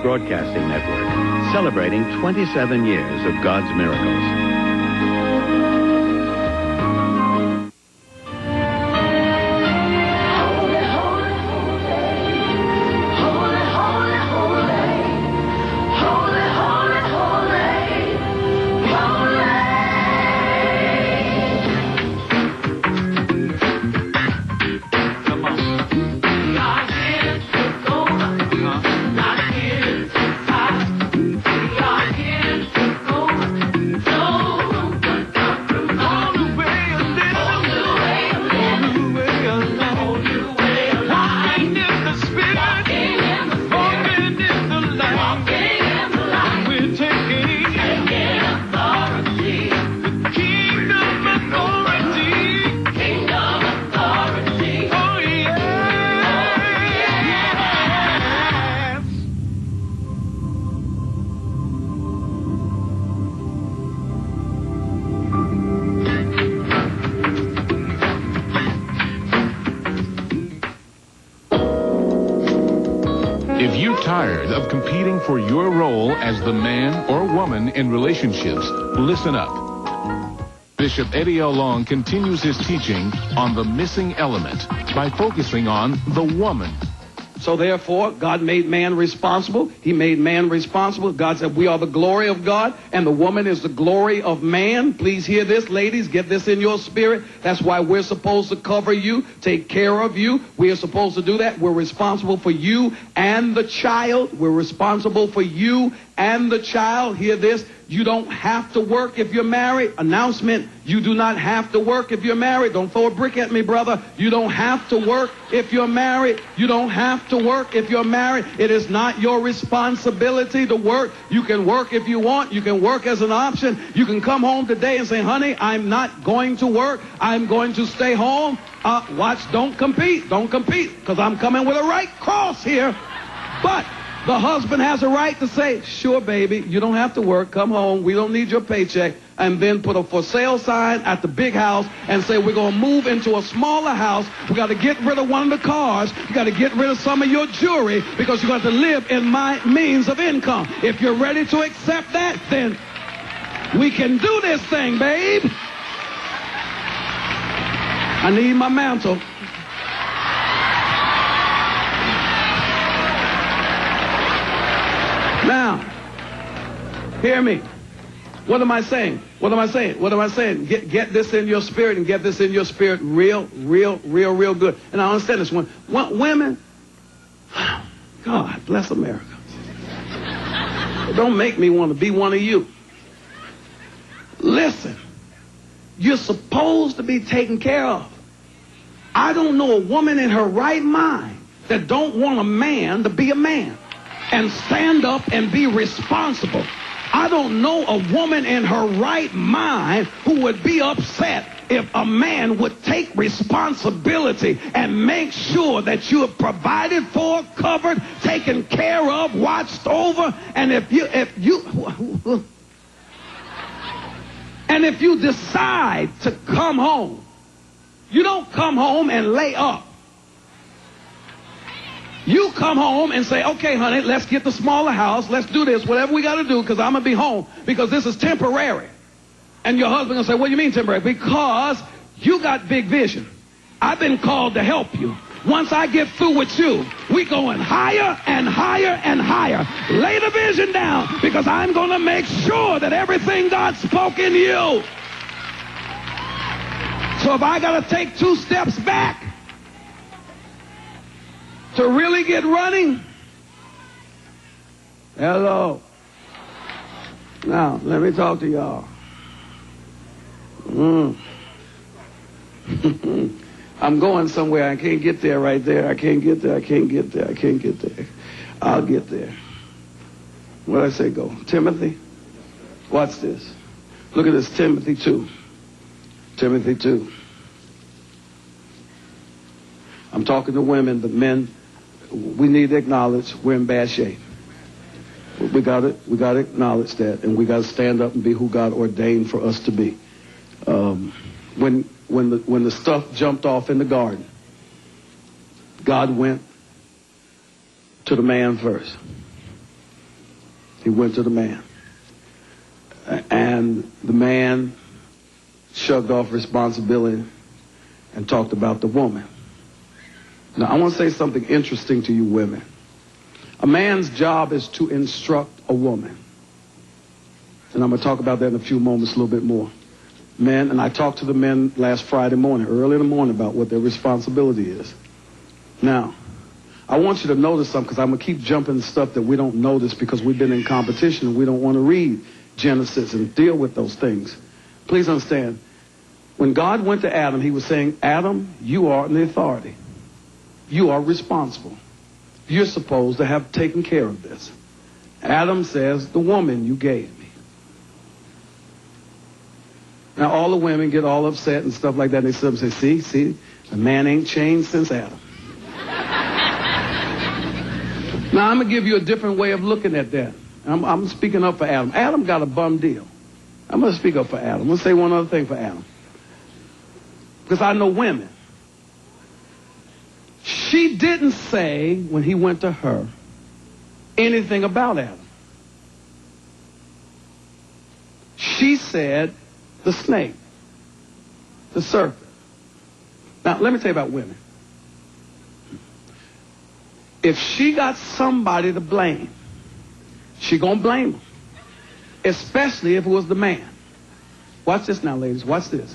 Broadcasting Network, celebrating 27 years of God's miracles. If you're tired of competing for your role as the man or woman in relationships, listen up. Bishop Eddie L. Long continues his teaching on the missing element by focusing on the woman. So therefore, God made man responsible. He made man responsible. God said, we are the glory of God, and the woman is the glory of man. Please hear this, ladies. Get this in your spirit. That's why we're supposed to cover you, take care of you. We are supposed to do that. We're responsible for you and the child. We're responsible for you and the child. Hear this. You don't have to work if you're married. Announcement, you do not have to work if you're married. Don't throw a brick at me, brother. You don't have to work if you're married. You don't have to work if you're married. It is not your responsibility to work. You can work if you want. You can work as an option. You can come home today and say, honey, I'm not going to work. I'm going to stay home. Watch, don't compete. Don't compete, because I'm coming with a right cross here. But the husband has a right to say, sure, baby, you don't have to work. Come home. We don't need your paycheck. And then put a for sale sign at the big house and say, we're going to move into a smaller house. We got to get rid of one of the cars. You got to get rid of some of your jewelry, because you're going to live in my means of income. If you're ready to accept that, then we can do this thing, babe. I need my mantle. Now, hear me. What am I saying? What am I saying? What am I saying? Get this in your spirit, and get this in your spirit real good. And I understand this one. Women, God bless America. Don't make me want to be one of you. Listen, you're supposed to be taken care of. I don't know a woman in her right mind that don't want a man to be a man and stand up and be responsible. I don't know a woman in her right mind who would be upset if a man would take responsibility and make sure that you are provided for, covered, taken care of, watched over. And if you decide to come home, you don't come home and lay up. You come home and say, okay, honey, let's get the smaller house. Let's do this, whatever we got to do, because I'm going to be home, because this is temporary. And your husband going to say, what do you mean temporary? Because you got big vision. I've been called to help you. Once I get through with you, we going higher and higher and higher. Lay the vision down, because I'm going to make sure that everything God spoke in you. So if I got to take 2 steps back to really get running, hello. Now, let me talk to y'all. I'm going somewhere. I can't get there right there. I can't get there. I can't get there. I can't get there. I'll get there. Where'd I say go? Timothy? Watch this. Look at this, Timothy 2. Timothy 2. I'm talking to women, but men, we need to acknowledge we're in bad shape. We got to acknowledge that, and we got to stand up and be who God ordained for us to be. When the stuff jumped off in the garden, God went to the man first. He went to the man. And the man shrugged off responsibility and talked about the woman. Now, I want to say something interesting to you women. A man's job is to instruct a woman. And I'm going to talk about that in a few moments a little bit more. Men, and I talked to the men last Friday morning, early in the morning, about what their responsibility is. Now, I want you to notice something, because I'm going to keep jumping stuff that we don't notice because we've been in competition and we don't want to read Genesis and deal with those things. Please understand, when God went to Adam, he was saying, Adam, you are in the authority. You are responsible. You're supposed to have taken care of this. Adam says, the woman you gave me. Now, all the women get all upset and stuff like that. And they sit up and say, see, the man ain't changed since Adam. Now, I'm going to give you a different way of looking at that. I'm speaking up for Adam. Adam got a bum deal. I'm going to speak up for Adam. I'm going to say one other thing for Adam. Because I know women. She didn't say, when he went to her, anything about Adam. She said, the snake, the serpent. Now, let me tell you about women. If she got somebody to blame, she gonna blame him, especially if it was the man. Watch this now, ladies. Watch this.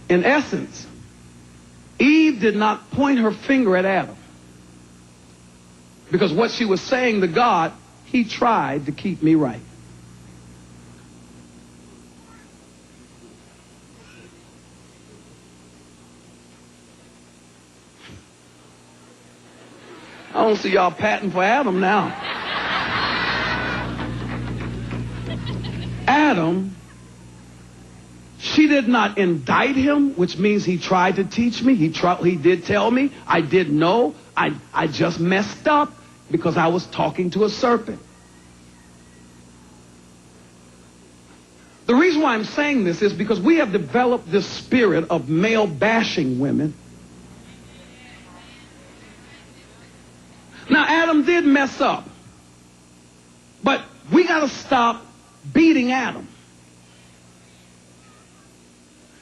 In essence, Eve did not point her finger at Adam, because what she was saying to God, he tried to keep me right. I don't see y'all patting for Adam now. Adam, she did not indict him, which means he tried to teach me. He did tell me. I did know. I just messed up because I was talking to a serpent. The reason why I'm saying this is because we have developed this spirit of male bashing women. Now, Adam did mess up, but we got to stop beating Adam.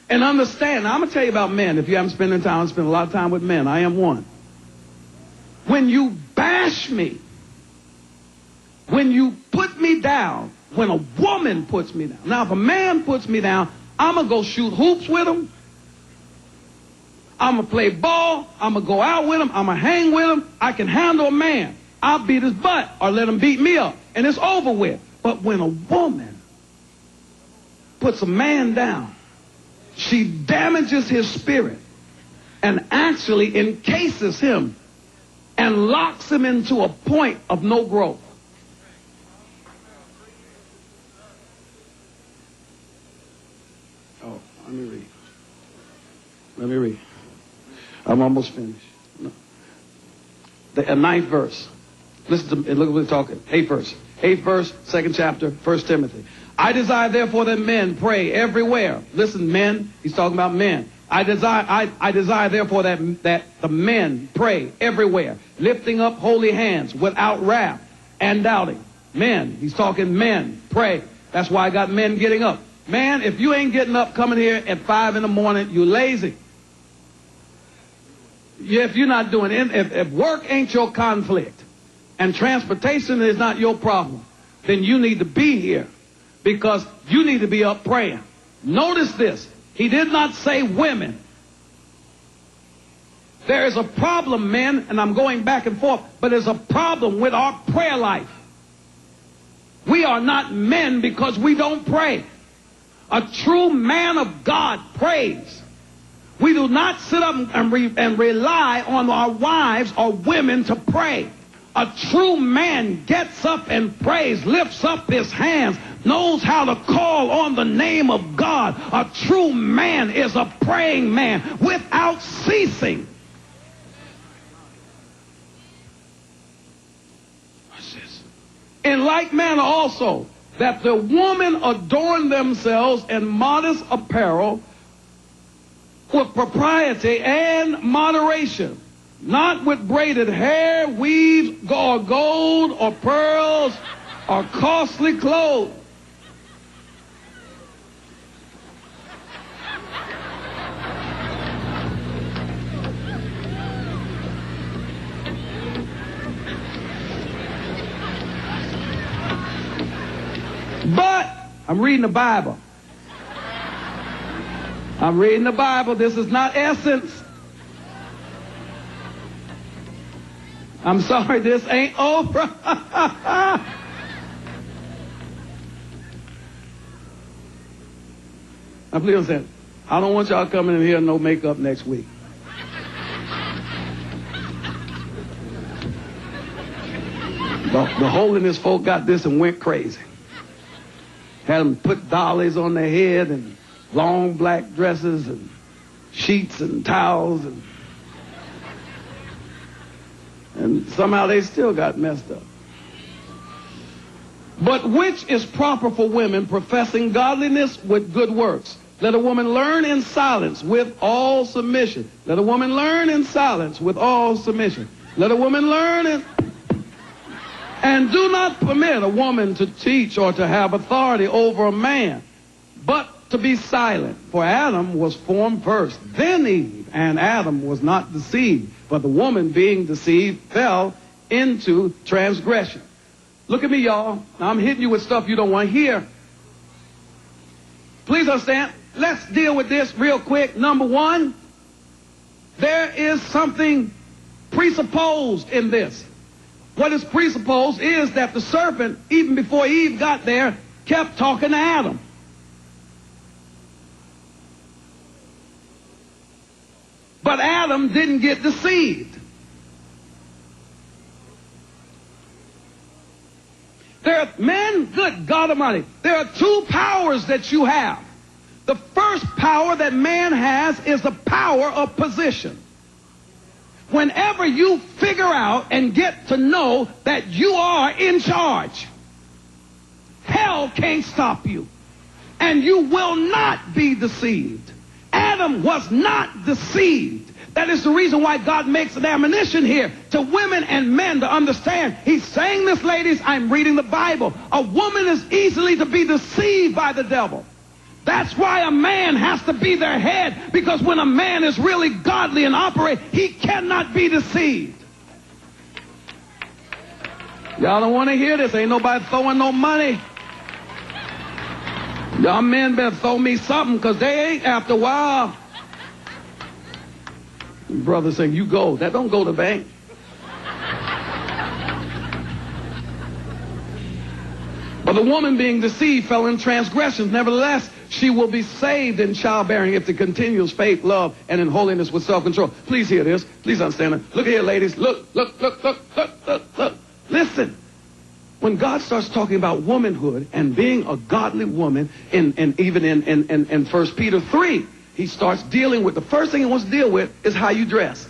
And understand, now I'm going to tell you about men. If you haven't spent any time, I spend a lot of time with men. I am one. When you bash me, when you put me down, when a woman puts me down. Now, if a man puts me down, I'm going to go shoot hoops with him. I'm going to play ball. I'm going to go out with him. I'm going to hang with him. I can handle a man. I'll beat his butt or let him beat me up. And it's over with. But when a woman puts a man down, she damages his spirit and actually encases him and locks him into a point of no growth. Oh, let me read. Let me read. I'm almost finished. No. The ninth verse. Listen to me. Look at what we're talking. Eighth verse. Eighth verse, second chapter, 1 Timothy. I desire, therefore, that men pray everywhere. Listen, men. He's talking about men. I desire, therefore, that the men pray everywhere, lifting up holy hands without wrath and doubting. Men. He's talking men. Pray. That's why I got men getting up. Man, if you ain't getting up coming here at 5 in the morning, you're lazy. If you're not doing it, if work ain't your conflict and transportation is not your problem, then you need to be here because you need to be up praying. Notice this. He did not say women. There is a problem, men, and I'm going back and forth, but there's a problem with our prayer life. We are not men because we don't pray. A true man of God prays. We do not sit up and rely on our wives or women to pray. A true man gets up and prays, lifts up his hands, knows how to call on the name of God. A true man is a praying man without ceasing. What's this? In like manner also, that the women adorn themselves in modest apparel, with propriety and moderation, not with braided hair, weaves, or gold, or pearls, are costly clothes. But I'm reading the Bible. I'm reading the Bible. This is not essence. I'm sorry, this ain't Oprah. Now, please understand, I don't want y'all coming in here no makeup next week. The holiness folk got this and went crazy. Had them put dollies on their head and long black dresses and sheets and towels, and somehow they still got messed up. But which is proper for women professing godliness with good works? Let a woman learn in silence with all submission. Let a woman learn in silence with all submission. Let a woman learn and do not permit a woman to teach or to have authority over a man, but to be silent. For Adam was formed first, then Eve, and Adam was not deceived. But the woman, being deceived, fell into transgression. Look at me, y'all. Now, I'm hitting you with stuff you don't want to hear. Please understand. Let's deal with this real quick. Number one, there is something presupposed in this. What is presupposed is that the serpent, even before Eve got there, kept talking to Adam. But Adam didn't get deceived. Good God Almighty, there are two powers that you have. The first power that man has is the power of position. Whenever you figure out and get to know that you are in charge, hell can't stop you. And you will not be deceived. Adam was not deceived. That is the reason why God makes an admonition here to women and men to understand. He's saying this, ladies, I'm reading the Bible. A woman is easily to be deceived by the devil. That's why a man has to be their head, because when a man is really godly and operate, he cannot be deceived. Y'all don't want to hear this. Ain't nobody throwing no money. Y'all men better throw me something, because they ain't after a while. Brother saying, you go. That don't go to the bank. But the woman being deceived fell in transgressions. Nevertheless, she will be saved in childbearing if it continues faith, love, and in holiness with self-control. Please hear this. Please understand it. Look here, ladies. Look. Listen. When God starts talking about womanhood and being a godly woman, even in 1 Peter 3, he starts dealing with, the first thing he wants to deal with is how you dress.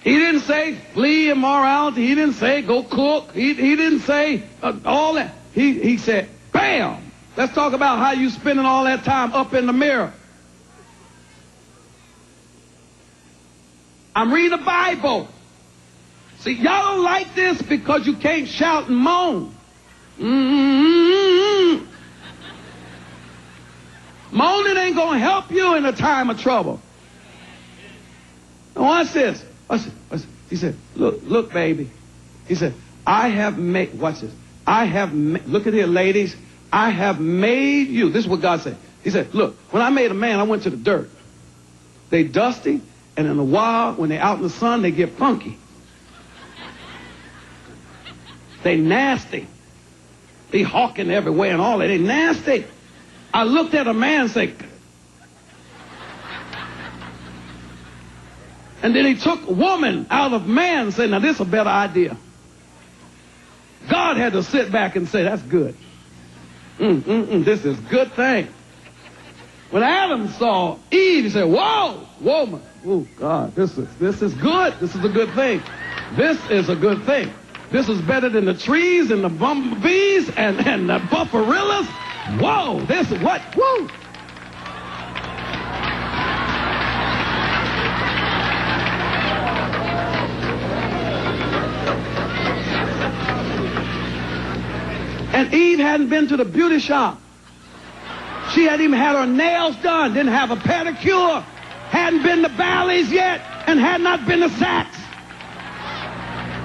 He didn't say flee immorality. He didn't say go cook. He didn't say all that. He said, bam! Let's talk about how you spending all that time up in the mirror. I'm reading the Bible. See, y'all don't like this because you can't shout and moan. Moaning ain't going to help you in a time of trouble. Now watch this. Watch this. He said, look, baby. He said, I have made, watch this. Look at here, ladies. I have made you. This is what God said. He said, look, when I made a man, I went to the dirt. They dusty, and in a while, when they're out in the sun, they get funky. They nasty. They hawking everywhere and all that. They nasty. I looked at a man and said, and then he took woman out of man and said, now this is a better idea. God had to sit back and say, that's good. This is a good thing. When Adam saw Eve, he said, whoa, woman. Oh, God, this is good. This is a good thing. This is a good thing. This is better than the trees and the bumblebees and the buffarillas. Whoa, this is what? Woo! And Eve hadn't been to the beauty shop. She hadn't even had her nails done, didn't have a pedicure, hadn't been to Bally's yet, and had not been to Saks.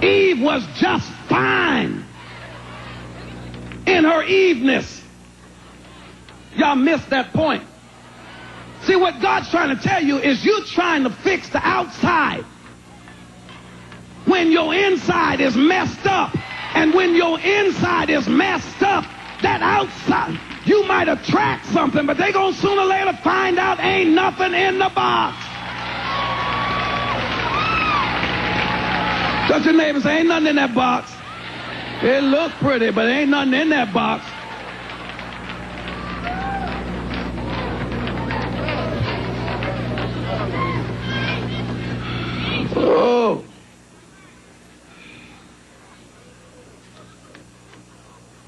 Eve was just fine in her Eveness. Y'all missed that point. See, what God's trying to tell you is you're trying to fix the outside when your inside is messed up. And when your inside is messed up, that outside, you might attract something, but they're going to sooner or later find out ain't nothing in the box. Touch your neighbor and say, ain't nothing in that box. It look pretty, but ain't nothing in that box. Oh.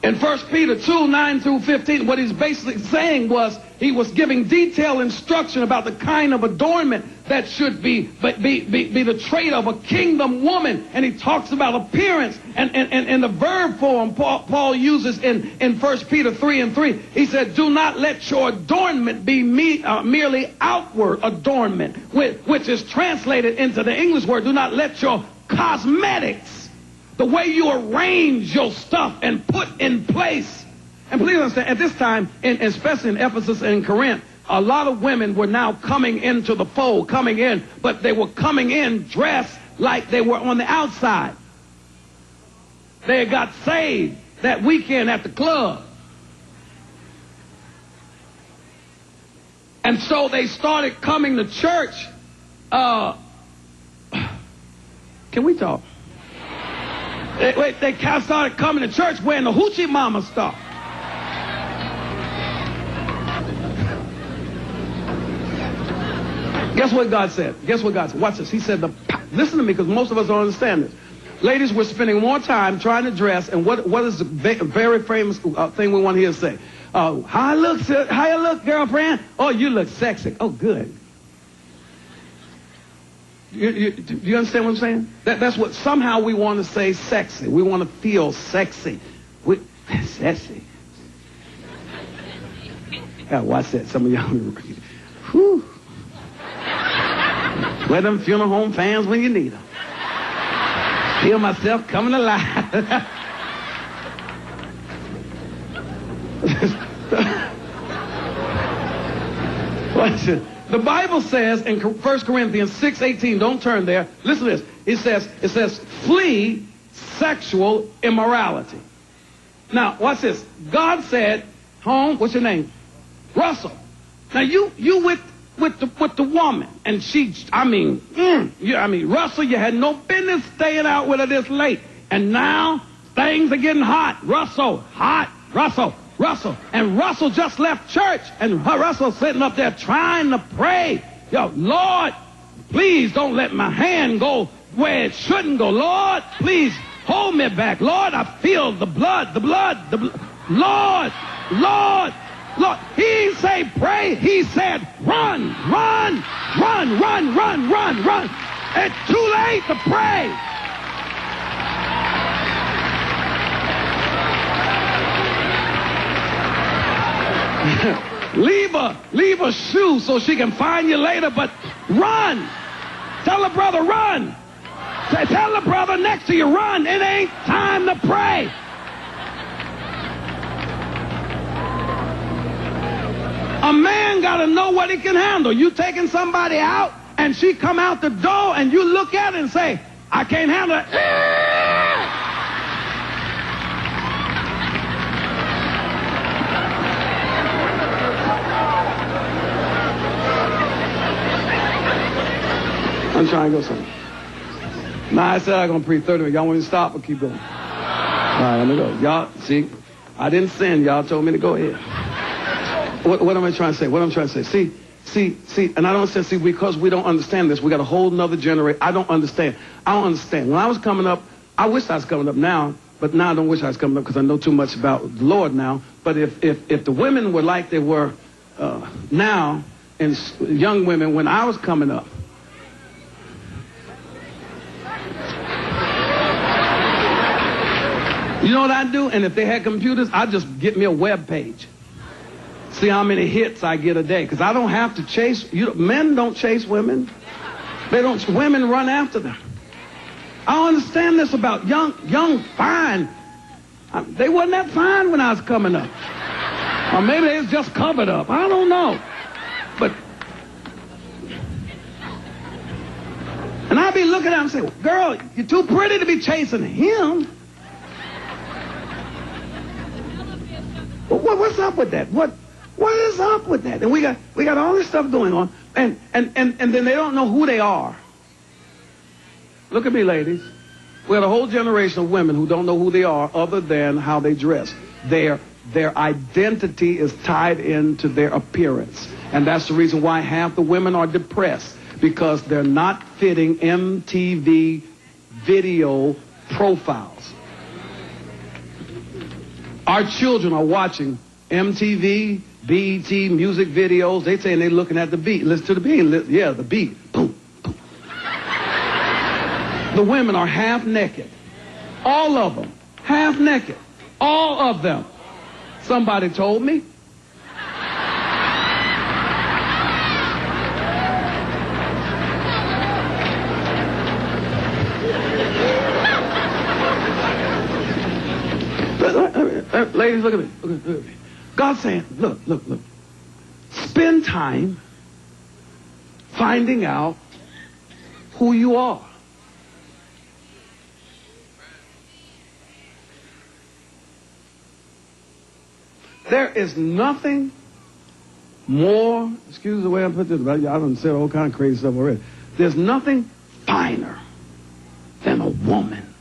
In 1 Peter 2, 9 through 15, what he's basically saying was he was giving detailed instruction about the kind of adornment that should be the trait of a kingdom woman. And he talks about appearance and the verb form Paul uses in 1 Peter 3 and 3. He said, do not let your adornment be merely outward adornment, which is translated into the English word, do not let your cosmetics, the way you arrange your stuff and put in place. And please understand, at this time, especially in Ephesus and Corinth, a lot of women were now coming into the fold, coming in, but they were coming in dressed like they were on the outside. They had got saved that weekend at the club. And so they started coming to church. Can we talk? They started coming to church wearing the hoochie mama stuff. Guess what God said? Guess what God said? Watch this. He said, listen to me, because most of us don't understand this. Ladies, we're spending more time trying to dress, and what is the very famous thing we want to hear say? How you look, girlfriend? Oh, you look sexy. Oh, good. Do you understand what I'm saying? That's what somehow we want to say sexy. We want to feel sexy. Sexy. Yeah, watch that. Some of y'all read it. Whew. Where them funeral home fans when you need them. Feel myself coming alive. Watch it. The Bible says in 1 Corinthians 6:18, don't turn there. Listen to this. It says, flee sexual immorality. Now, watch this. God said, home, what's your name? Russell. Now, you with the woman, and she, Russell, you had no business staying out with her this late. And now, things are getting hot. Russell. And Russell just left church, and Russell sitting up there trying to pray. Yo, Lord, please don't let my hand go where it shouldn't go. Lord, please hold me back. Lord, I feel the blood. Lord. He didn't say pray. He said run. It's too late to pray. leave a shoe so she can find you later, but run. Tell her brother, run. Tell the brother next to you, run. It ain't time to pray. A man got to know what he can handle. You taking somebody out, and she come out the door, and you look at it and say, I can't handle it. I'm trying to go somewhere. Nah, I said I'm going to preach 30 minutes. Y'all want me to stop or keep going? All right, let me go. Y'all, see, I didn't sin. Y'all told me to go ahead. What am I trying to say? What am I trying to say? See, and I don't understand, because we don't understand this. We got a whole nother generation. I don't understand. When I was coming up, I wish I was coming up now, but now I don't wish I was coming up because I know too much about the Lord now. But if the women were like they were now, and young women when I was coming up, You know what I do? And if they had computers, I'd just get me a web page. See how many hits I get a day. Because I don't have to chase. Men don't chase women. Women run after them. I don't understand this about young, fine. They wasn't that fine when I was coming up. Or maybe they was just covered up. I don't know. But, and I'd be looking at them and say, girl, you're too pretty to be chasing him. What's up with that? What is up with that? And we got all this stuff going on, and then they don't know who they are. Look at me, ladies. We have a whole generation of women who don't know who they are other than how they dress. Their identity is tied into their appearance. And that's the reason why half the women are depressed, because they're not fitting MTV video profiles. Our children are watching MTV, BET, music videos. They saying they're looking at the beat. Listen to the beat. Yeah, the beat. Boom, boom. The women are half naked. All of them. Half naked. All of them. Somebody told me. Ladies, look at me. Look at me. God's saying, look. Spend time finding out who you are. There is nothing more, excuse the way I put this, but I done said all kind of crazy stuff already. There's nothing finer than a woman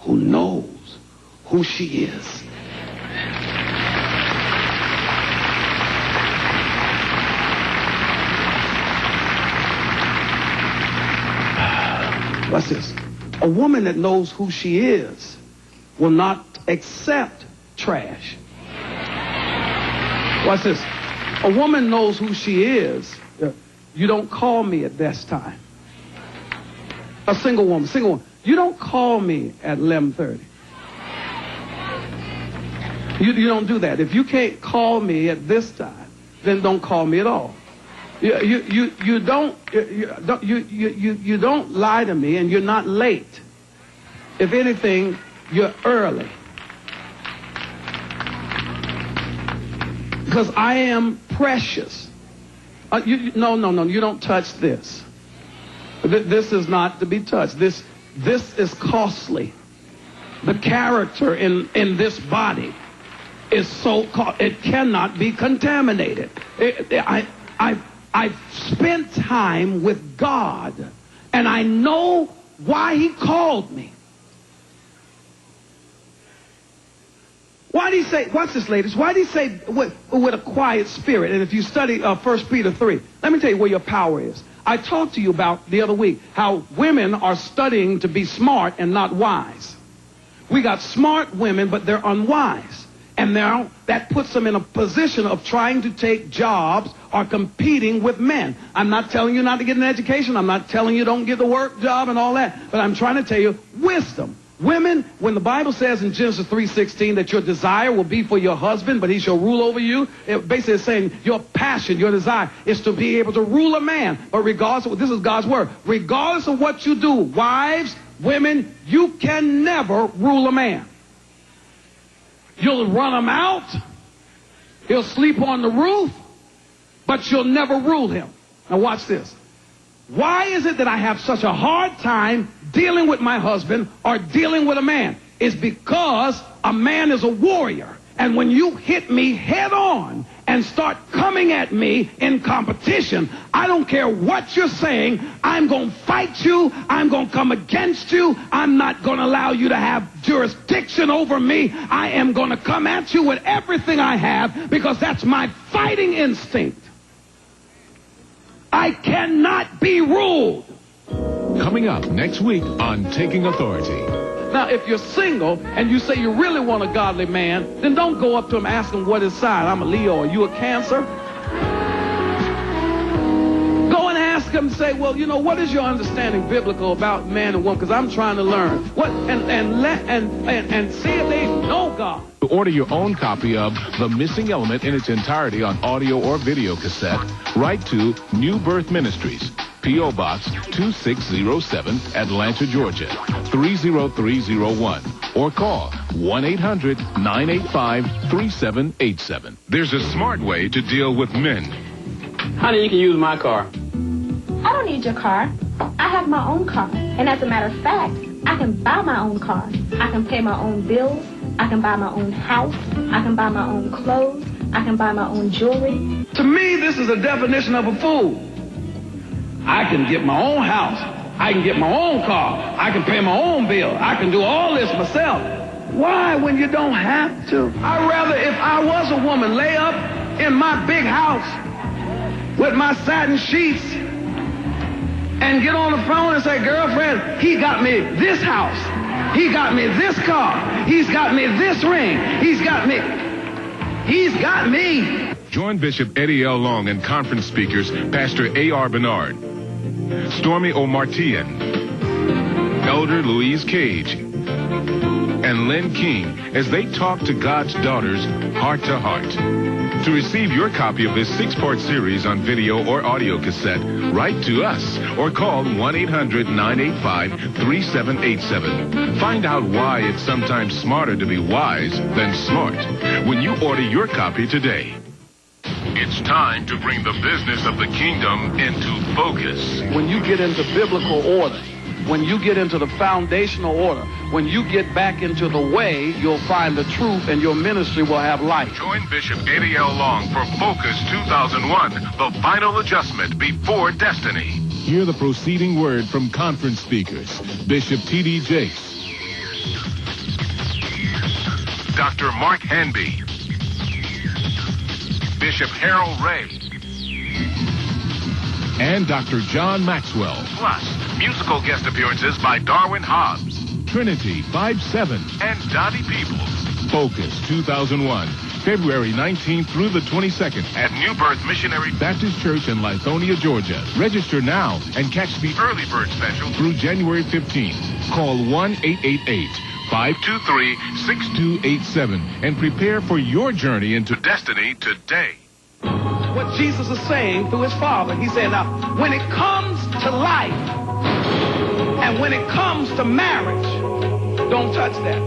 who knows who she is. What's this? A woman that knows who she is will not accept trash. Watch this. A woman knows who she is. You don't call me at this time. A single woman. You don't call me at 11:30. You don't do that. If you can't call me at this time, then don't call me at all. You don't lie to me, and you're not late. If anything, you're early. Because I am precious. No, you don't touch this. This is not to be touched. This is costly. The character in this body is so it cannot be contaminated. I've spent time with God, and I know why He called me. Why did He say, watch this, ladies, why did He say with a quiet spirit? And if you study 1 Peter 3, let me tell you where your power is. I talked to you about the other week how women are studying to be smart and not wise. We got smart women, but they're unwise. And now that puts them in a position of trying to take jobs or competing with men. I'm not telling you not to get an education. I'm not telling you don't get the work job and all that. But I'm trying to tell you wisdom. Women, when the Bible says in Genesis 3:16 that your desire will be for your husband, but he shall rule over you, it basically is saying your passion, your desire is to be able to rule a man. But regardless of, this is God's word, regardless of what you do, wives, women, you can never rule a man. You'll run him out. He'll sleep on the roof, but you'll never rule him. Now watch this. Why is it that I have such a hard time dealing with my husband or dealing with a man? It's because a man is a warrior. And when you hit me head on and start coming at me in competition, I don't care what you're saying. I'm going to fight you. I'm going to come against you. I'm not going to allow you to have jurisdiction over me. I am going to come at you with everything I have because that's my fighting instinct. I cannot be ruled. Coming up next week on Taking Authority. Now, if you're single and you say you really want a godly man, then don't go up to him asking what his sign. I'm a Leo. Are you a Cancer? Go and ask them to say, well, you know, what is your understanding biblical about man and woman? Because I'm trying to learn. What and see if they know God. To order your own copy of The Missing Element in its entirety on audio or video cassette, write to New Birth Ministries, P.O. Box 2607, Atlanta, Georgia, 30301. Or call 1-800-985-3787. There's a smart way to deal with men. Honey, you can use my car. I don't need your car. I have my own car. And as a matter of fact, I can buy my own car. I can pay my own bills. I can buy my own house. I can buy my own clothes. I can buy my own jewelry. To me, this is a definition of a fool. I can get my own house. I can get my own car. I can pay my own bill. I can do all this myself. Why when you don't have to? I'd rather, if I was a woman, lay up in my big house with my satin sheets and get on the phone and say, girlfriend, he got me this house. He got me this car. He's got me this ring. He's got me. Join Bishop Eddie L. Long and conference speakers Pastor A.R. Bernard, Stormy O'Martian, Elder Louise Cage, and Lynn King as they talk to God's daughters heart to heart. To receive your copy of this 6-part series on video or audio cassette, write to us or call 1-800-985-3787. Find out why it's sometimes smarter to be wise than smart when you order your copy today. It's time to bring the business of the kingdom into focus. When you get into biblical order, when you get into the foundational order, when you get back into the way, you'll find the truth and your ministry will have life. Join Bishop Eddie L. Long for Focus 2001, the final adjustment before destiny. Hear the proceeding word from conference speakers, Bishop T.D. Jakes, Dr. Mark Hanby, Bishop Harold Ray, and Dr. John Maxwell. Plus, musical guest appearances by Darwin Hobbs, Trinity 5-7, and Dottie Peoples. Focus 2001, February 19th through the 22nd at New Birth Missionary Baptist Church in Lithonia, Georgia. Register now and catch the early bird special through January 15th. Call 1-888-523-6287 and prepare for your journey into destiny today. What Jesus is saying through his Father, he said, now, when it comes to life and when it comes to marriage, don't touch that.